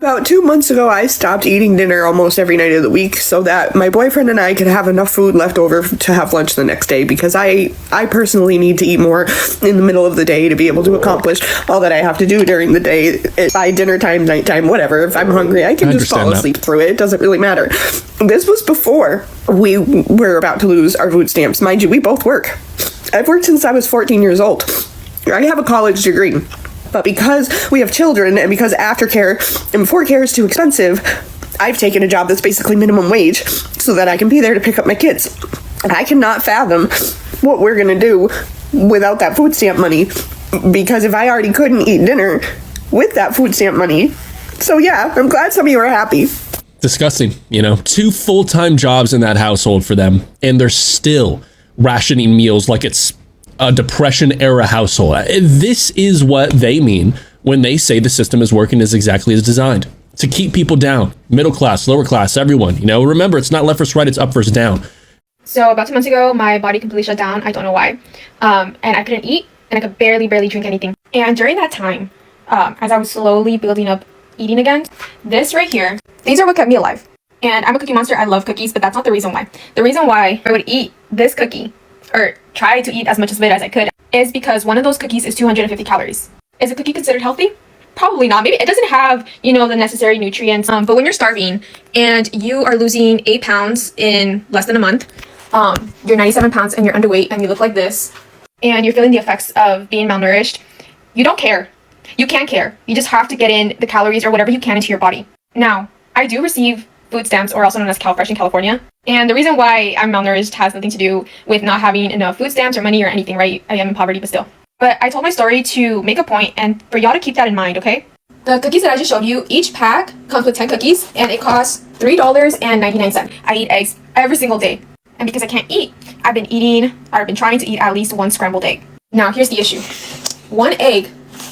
About 2 months ago, I stopped eating dinner almost every night of the week so that my boyfriend and I could have enough food left over to have lunch the next day, because I personally need to eat more in the middle of the day to be able to accomplish all that I have to do during the day. By dinner time, nighttime, whatever. If I'm hungry, I can just fall asleep through it. It doesn't really matter. This was before we were about to lose our food stamps. Mind you, we both work. I've worked since I was 14 years old. I have a college degree. But because we have children and because aftercare and before care is too expensive, I've taken a job that's basically minimum wage so that I can be there to pick up my kids. And I cannot fathom what we're going to do without that food stamp money, because if I already couldn't eat dinner with that food stamp money. So yeah, I'm glad some of you are happy. Disgusting, 2 full-time jobs in that household for them, and they're still rationing meals like it's a Depression-era household. This is what they mean when they say the system is working as exactly as designed, to keep people down, middle class, lower class, everyone. Remember, it's not left versus right, it's up versus down. So about 2 months ago, my body completely shut down. I don't know why. And I couldn't eat, and I could barely drink anything. And during that time, as I was slowly building up eating again, this right here, these are what kept me alive. And I'm a cookie monster. I love cookies, but that's not the reason why. The reason why I would eat this cookie, or try to eat as much of it as I could, is because one of those cookies is 250 calories. Is a cookie considered healthy? Probably not. Maybe it doesn't have, the necessary nutrients. But when you're starving and you are losing 8 pounds in less than a month, you're 97 pounds and you're underweight and you look like this, and you're feeling the effects of being malnourished, you don't care. You can't care. You just have to get in the calories or whatever you can into your body. Now, I do receive food stamps, or also known as CalFresh in California. And the reason why I'm malnourished has nothing to do with not having enough food stamps or money or anything, right? I am in poverty, but still. But I told my story to make a point and for y'all to keep that in mind, okay? The cookies that I just showed you, each pack comes with 10 cookies and it costs $3.99. I eat eggs every single day. And because I can't eat, I've been trying to eat at least 1 scrambled egg. Now, here's the issue. 1 egg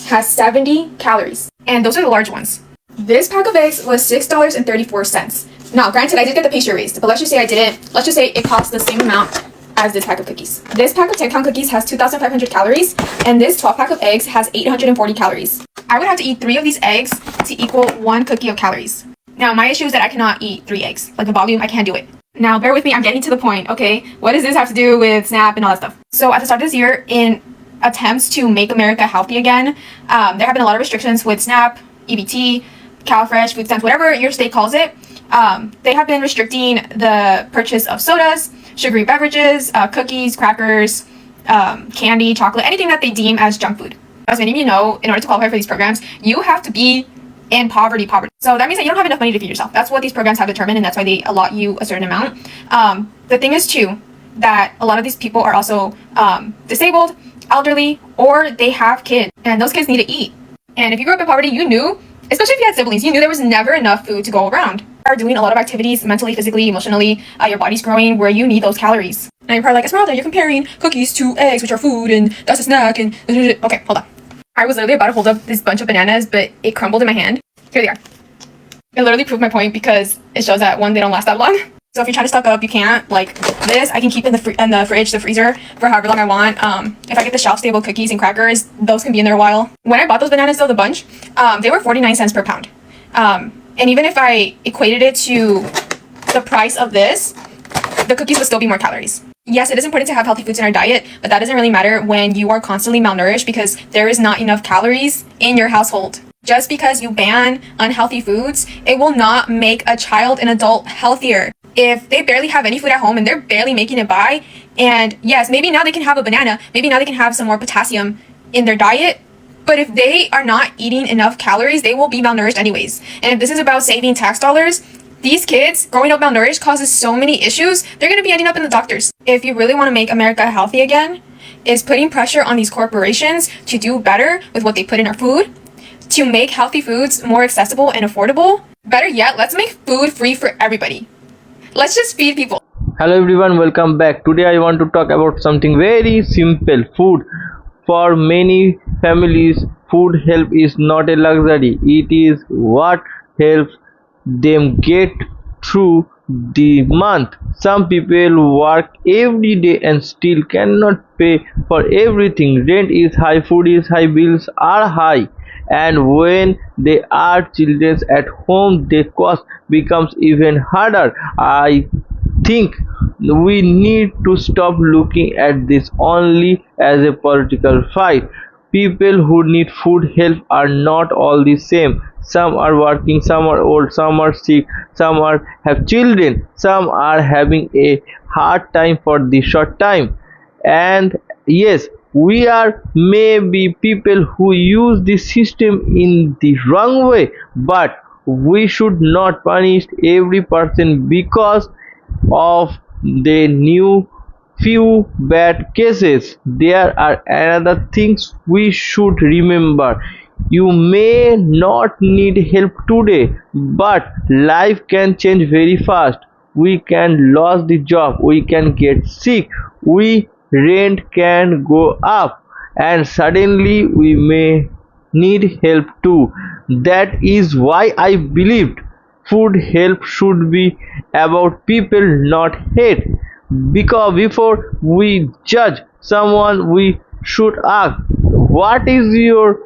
has 70 calories, and those are the large ones. This pack of eggs was $6.34. Now, granted, I did get the pastry raised, but let's just say I didn't. Let's just say it cost the same amount as this pack of cookies. This pack of 10-count cookies has 2,500 calories, and this 12-pack of eggs has 840 calories. I would have to eat 3 of these eggs to equal 1 cookie of calories. Now, my issue is that I cannot eat 3 eggs. Like the volume, I can't do it. Now, bear with me, I'm getting to the point, okay? What does this have to do with SNAP and all that stuff? So, at the start of this year, in attempts to make America healthy again, there have been a lot of restrictions with SNAP, EBT, CalFresh, food stamps, whatever your state calls it. They have been restricting the purchase of sodas, sugary beverages, cookies, crackers, candy, chocolate, anything that they deem as junk food. As many of you know, in order to qualify for these programs, you have to be in poverty. So that means that you don't have enough money to feed yourself. That's what these programs have determined, and that's why they allot you a certain amount. The thing is, too, that a lot of these people are also disabled, elderly, or they have kids, and those kids need to eat. And if you grew up in poverty, you knew, especially if you had siblings, you knew there was never enough food to go around. You are doing a lot of activities mentally, physically, emotionally, your body's growing, where you need those calories. And you're probably like, Esmeralda, you're comparing cookies to eggs, which are food, and that's a snack, and okay, hold on. I was literally about to hold up this bunch of bananas, but it crumbled in my hand. Here they are. It literally proved my point because it shows that, one, they don't last that long. So if you're trying to stock up, you can't. Like this, I can keep in the fridge, the freezer, for however long I want. If I get the shelf-stable cookies and crackers, those can be in there a while. When I bought those bananas, though, the bunch, they were 49 cents per pound. And even if I equated it to the price of this, the cookies would still be more calories. Yes, it is important to have healthy foods in our diet, but that doesn't really matter when you are constantly malnourished because there is not enough calories in your household. Just because you ban unhealthy foods, it will not make a child and adult healthier. If they barely have any food at home and they're barely making it by, and yes, maybe now they can have a banana, maybe now they can have some more potassium in their diet, but if they are not eating enough calories, they will be malnourished anyways. And if this is about saving tax dollars, these kids growing up malnourished causes so many issues, they're going to be ending up in the doctors. If you really want to make America healthy again, is putting pressure on these corporations to do better with what they put in our food, to make healthy foods more accessible and affordable. Better yet, let's make food free for everybody. Let's just feed people. Hello everyone, welcome back. Today I want to talk about something very simple. Food. For many families, food help is not a luxury. It is what helps them get through the month. Some people work every day and still cannot pay for everything. Rent is high, food is high, bills are high. and when they are children at home the cost becomes even harder. I think we need to stop looking at this only as a political fight. People who need food help are not all the same. Some are working, some are old, some are sick, some are have children, some are having a hard time for the short time. And yes, we are maybe people who use the system in the wrong way, but we should not punish every person because of the new few bad cases. There are another things we should remember. You may not need help today, but life can change very fast. We can lose the job, we can get sick, we rent can go up, and suddenly we may need help too. That is why I believed food help should be about people, not hate. Because before we judge someone, we should ask, what is your,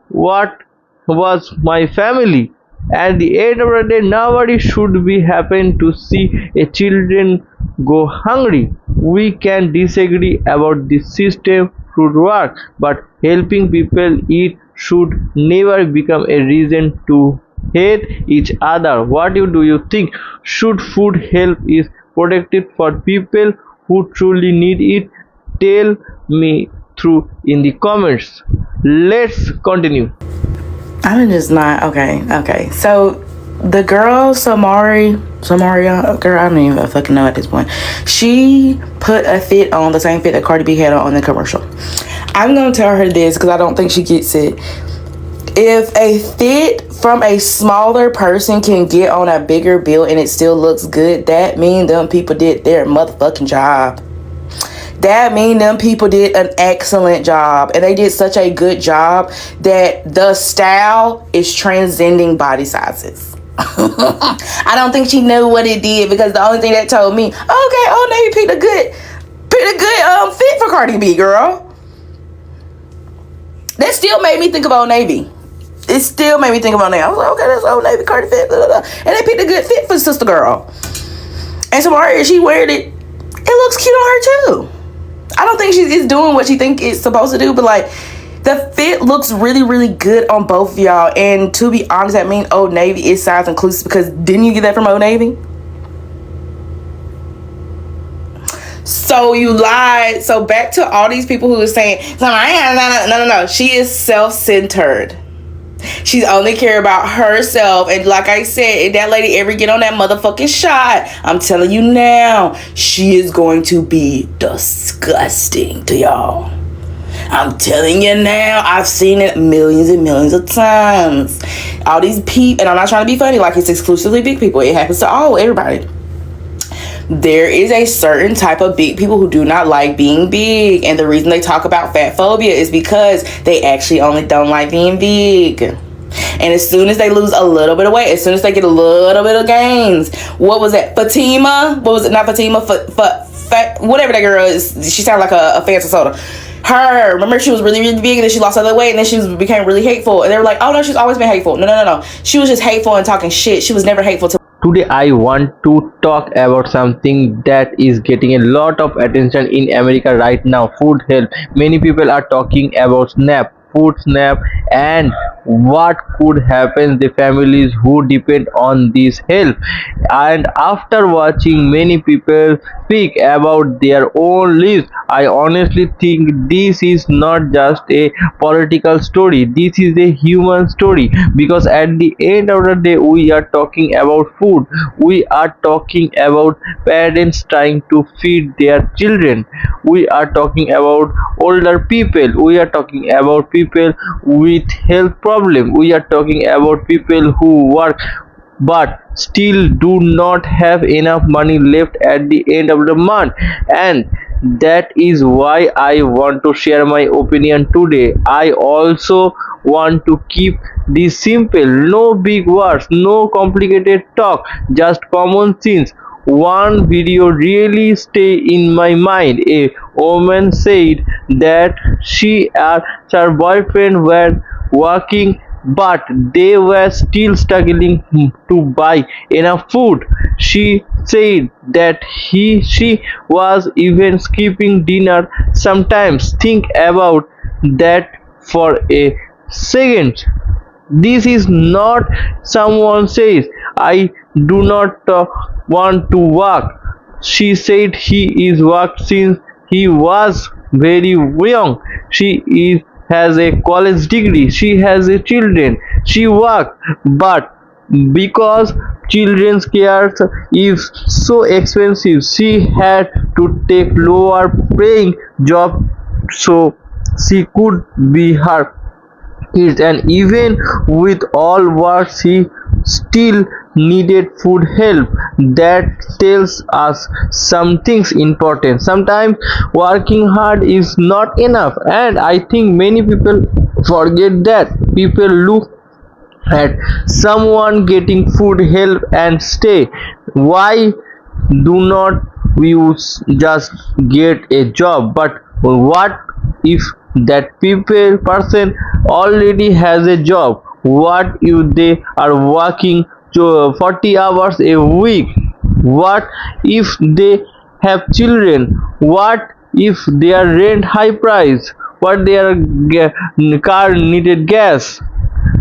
what was my family? At the end of the day, nobody should be happen to see a children go hungry. We can disagree about the system should work, but helping people eat should never become a reason to hate each other. What do you think? Should food help is protected for people who truly need it? Tell me through in the comments. Let's continue. I'm just not okay. So the girl Samaria, girl, I don't even fucking know at this point. She put a fit on the same fit that Cardi B had on the commercial. I'm gonna tell her this because I don't think she gets it. If a fit from a smaller person can get on a bigger bill and it still looks good, that means them people did their motherfucking job. That means them people did an excellent job, and they did such a good job that the style is transcending body sizes. I don't think she knew what it did, because the only thing that told me, okay, Old Navy picked a good fit for Cardi B, girl. That still made me think of Old Navy. It still made me think of Old Navy. I was like, okay, that's Old Navy Cardi fit, blah, blah, blah. And they picked a good fit for sister girl. And Samaria, she weared it. It looks cute on her too. I don't think she's doing what she think it's supposed to do, but like the fit looks really, really good on both of y'all. And to be honest, that means Old Navy is size inclusive, because didn't you get that from Old Navy? So you lied. So back to all these people who are saying, no. She is self-centered. She's only care about herself. And like I said, if that lady ever get on that motherfucking shot, I'm telling you now, she is going to be disgusting to y'all. I'm telling you now, I've seen it millions and millions of times. All these people, and I'm not trying to be funny, like it's exclusively big people. It happens to everybody. There is a certain type of big people who do not like being big, and the reason they talk about fat phobia is because they actually only don't like being big. And as soon as they lose a little bit of weight, as soon as they get a little bit of gains, what was that? Fatima? What was it? Not Fatima. Whatever that girl is. She sounded like a fancy soda. Her, remember, she was really, really big, and then she lost all the weight, and then she became really hateful. And they were like, oh no, she's always been hateful. No. She was just hateful and talking shit. She was never hateful to. Today I want to talk about something that is getting a lot of attention in America right now: food health. Many people are talking about food SNAP, and what could happen the families who depend on this help. And after watching many people speak about their own lives, I honestly think this is not just a political story, this is a human story. Because at the end of the day, we are talking about food, we are talking about parents trying to feed their children, we are talking about older people, we are talking about people with health problem, we are talking about people who work but still do not have enough money left at the end of the month. And that is why I want to share my opinion today. I also want to keep this simple, no big words, no complicated talk, just common sense. One video really stay in my mind. A woman said that she and her boyfriend were working but they were still struggling to buy enough food. She said that she was even skipping dinner sometimes. Think about that for a second. This is not someone says, I do not want to work. She said he is worked since he was very young. She is has a college degree. She has a children. She worked, but because children's care is so expensive, she had to take lower paying job so she could be her kids, and even with all what she still needed food help. That tells us some things important. Sometimes working hard is not enough, and I think many people forget that. People look at someone getting food help and stay. Why do not you just get a job? But what if that people person already has a job? What if they are working 40 hours a week? What if they have children? What if their rent high price? What their car needed gas?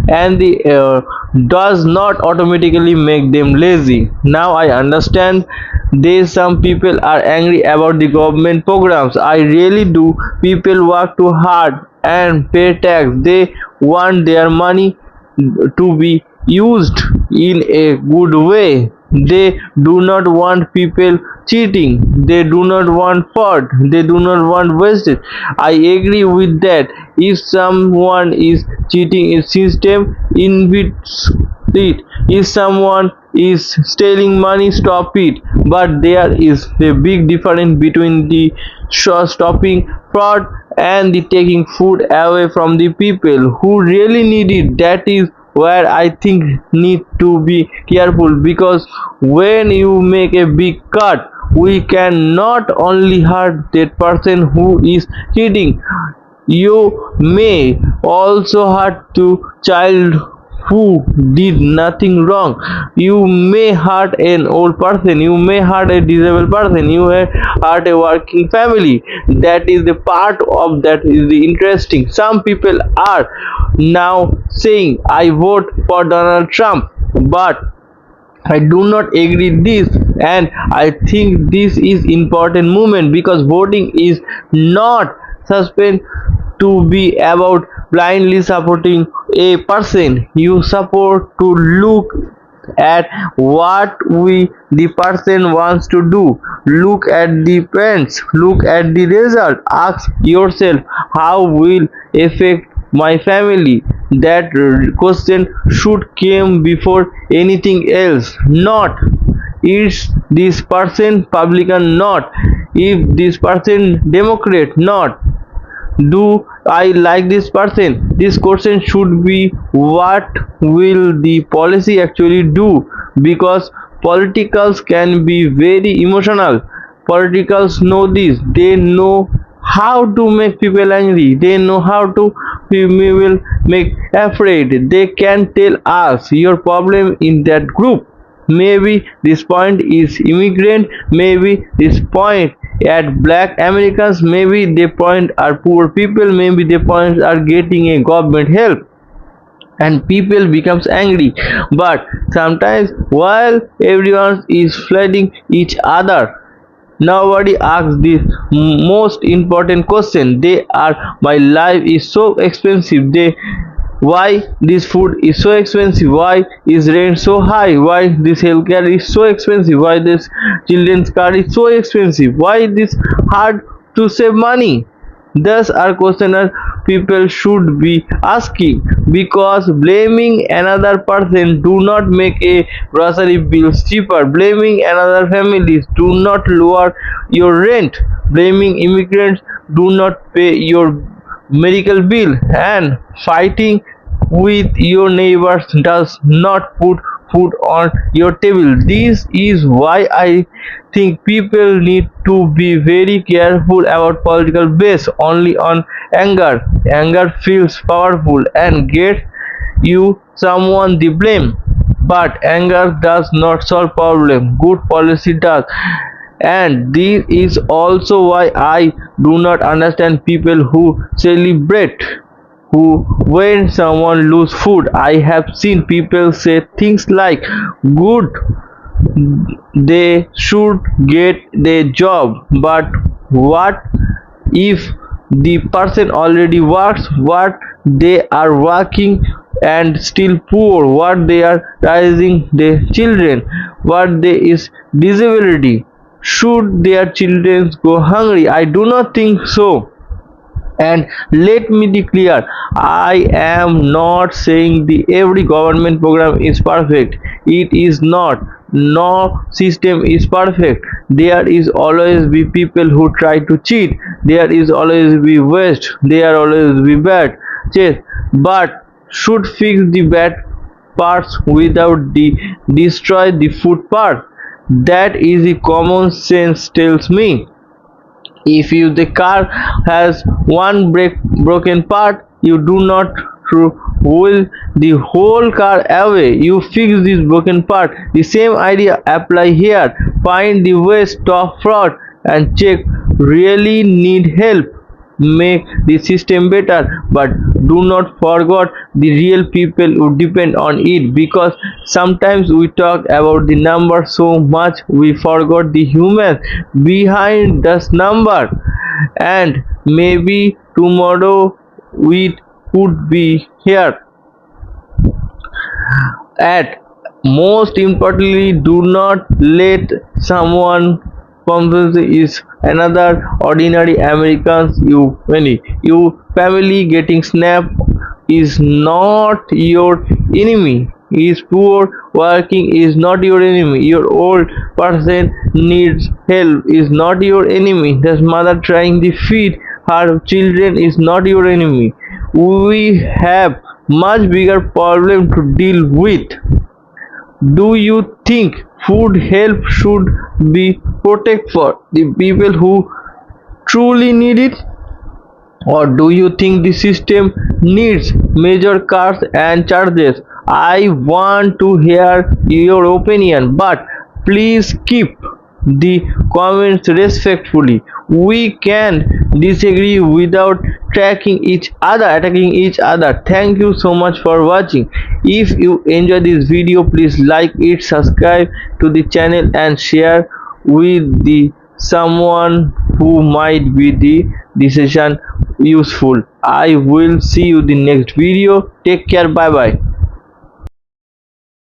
And the does not automatically make them lazy. Now I understand they some people are angry about the government programs. I really do. People work too hard and pay tax. They want their money to be used in a good way. They do not want people cheating. They do not want fraud. They do not want wastage. I agree with that. If someone is cheating a system, invite it. If someone is stealing money, stop it. But there is a big difference between the stopping fraud and the taking food away from the people who really need it. That is where I think need to be careful, because when you make a big cut, we can not only hurt that person who is cheating, you may also hurt to child who did nothing wrong. You may hurt an old person, you may hurt a disabled person, you may hurt a working family. That is the part of that is the interesting. Some people are now saying I vote for Donald Trump, but I do not agree this, and I think this is important movement, because voting is not suspend to be about blindly supporting a person. You support to look at what we the person wants to do. Look at the points, look at the result, ask yourself how will affect my family. That question should come before anything else. Not is this person Republican, not if this person Democrat, not do I like this person. This question should be what will the policy actually do, because politicals can be very emotional. Politicals know this. They know how to make people angry. They know how to will make afraid. They can tell us your problem in that group. Maybe this point is immigrant, maybe this point at black Americans, maybe they point are poor people, maybe they point are getting a government help, and people becomes angry. But sometimes while everyone is flooding each other, nobody asks this most important question. They are my life is so expensive. They why this food is so expensive, why is rent so high, why this healthcare is so expensive, why this children's car is so expensive, why this hard to save money. Thus are questions people should be asking, because blaming another person do not make a grocery bill cheaper. Blaming another families do not lower your rent. Blaming immigrants do not pay your medical bill, and fighting with your neighbors does not put food on your table. This is why I think people need to be very careful about political based only on anger. Anger feels powerful and gets you someone the blame. But anger does not solve problem. Good policy does. And this is also why I do not understand people who celebrate who when someone lose food. I have seen people say things like good they should get their job, but what if the person already works what they are working and still poor, what they are raising their children, what there is disability, should their children go hungry? I do not think so. And let me be clear, I am not saying the every government program is perfect. It is not. No system is perfect. There is always be people who try to cheat. There is always be waste. There always be bad. Yes, but should fix the bad parts without the destroy the food part. That is the common sense tells me. If you the car has one broken part, you do not roll the whole car away. You fix this broken part. The same idea apply here. Find the way, stop fraud, and check really need help. Make the system better, but do not forget the real people who depend on it, because sometimes we talk about the number so much we forgot the human behind this number. And maybe tomorrow we could be here. At most importantly, do not let someone confuse is another ordinary Americans. You family getting snap is not your enemy. Is poor working is not your enemy. Your old person needs help is not your enemy. The mother trying to feed her children is not your enemy. We have much bigger problem to deal with. Do you think food help should be protected for the people who truly need it? Or do you think the system needs major cuts and charges? I want to hear your opinion, but please keep the comments respectfully. We can disagree without attacking each other. Thank you so much for watching. If you enjoy this video, please like it, subscribe to the channel, and share with the someone who might be the decision useful. I will see you the next video. Take care. Bye bye.